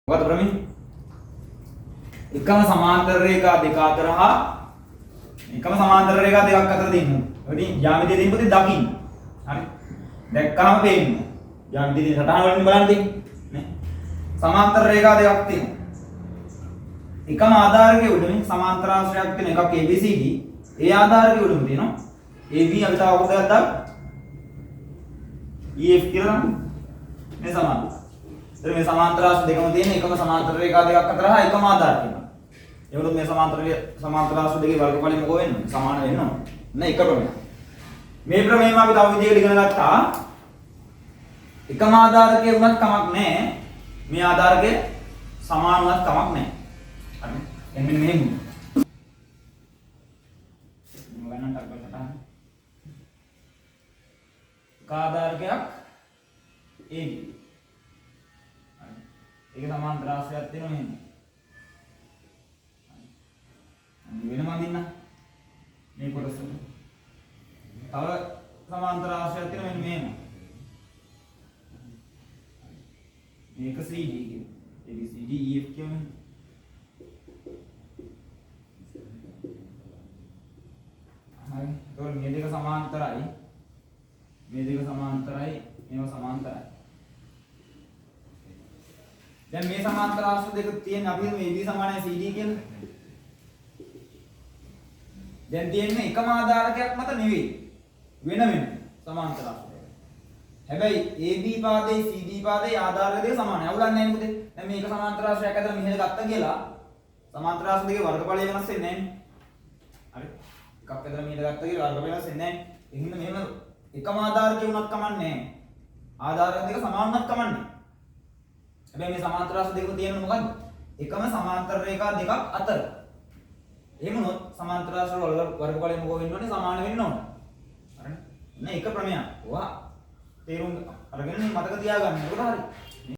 මොකද ප්‍රමේය? එකම සමාන්තර රේඛා දෙක අතර හා එකම සමාන්තර රේඛා දෙකක් අතර දෙන්න. ඔටින් ජ්‍යාමිතිය දෙන්න පුතේ දකින්න. හරි. දැක්කම පේන්න. ජ්‍යාමිතිය සටහන වලින් බලන්න දෙන්න. නේ. සමාන්තර රේඛා දෙකක් තියෙනවා. එකම ආධාරකයේ උඩමින් සමාන්තර ආශ්‍රයයක් තියෙන එකක් ABCD. ඒ ආධාරකයේ උඩම තියෙනවා AB අපි තව කොටයක් දාන්න. EF කියලා මේ සමාන්තර. ඒතර මේ සමාන්තර ආශ්‍රය දෙකම තියෙන එකම සමාන්තර රේඛා දෙකක් අතර හා එකම ආධාරකයක්. ඒකට මේ සමාන්තර ආශ්‍රය දෙකේ වර්ගඵලය මොකෝ වෙන්නේ? සමාන වෙන්න ඕන. නේ එක ප්‍රමේය. මේ ප්‍රමේයම අපි තව විදිහකට ඉගෙන ගත්තා. එකම ආධාරකයේ වුණත් කමක් නැහැ. මේ ආධාරකයේ සමාන වුණත් කමක් නැහැ. හරි. එන්න මෙහෙම. මොකක්ද ටක්බල්ට. ආධාරකයක් AB. හරි. ඒක සමාන්තර ආශ්‍රයයක් තියෙනවා මෙහෙම. වෙනම අඳින්න මේ කොටස. තව සමාන්තර ආශ්‍රයයක් තියෙනවා මෙන්න මෙහෙම. මේක CD කියන. ABCD EF කියන්නේ. හරි. ඒතකොට මේ දෙක සමාන්තරයි. මේ දෙක සමාන්තරයි. මේවා සමාන්තරයි. දැන් මේ සමාන්තර ආශ්‍රය දෙක තියෙන අපි මේ AB සමානයි CD කියලා. දැන් තියෙන්නේ එකම ආධාරකයක් මත නෙවෙයි. වෙන සමාන්තර ආශ්‍රය. හැබැයි AB පාදේ CD පාදේ ආධාරක දෙක සමානයි. අවුලක් නැහැ නේද? දැන් මේක සමාන්තර ආශ්‍රයයක් අතර මෙහෙම ගත්තා කියලා සමාන්තර ආශ්‍රය දෙකේ වර්ගඵලය වෙනස් වෙන්නේ නැහැ. හරි. එකක් අතර මෙහෙම ගත්තා කියලා වර්ගඵලය වෙනස් වෙන්නේ නැහැ. ඒ හින්දා මෙහෙම එකම ආධාරකේ වුණත් කමන්නේ නැහැ. ආධාරක දෙක සමාන වුණත් කමන්නේ. හැබැයි මේ සමාන්තර ආශ්‍රය දෙක තියෙන්නේ මොකද්ද? එකම සමාන්තර රේඛා දෙකක් අතර. එහෙම වුණොත් සමාන්තර ආශ්‍රය වල වර්ගඵලය මොකෝ වෙන්න ඕනේ? සමාන වෙන්න ඕනේ. හරිනේ? නේ එක ප්‍රමේයක්. ඔයා තේරුම් අරගෙන මතක තියාගන්න. ඒක හරි.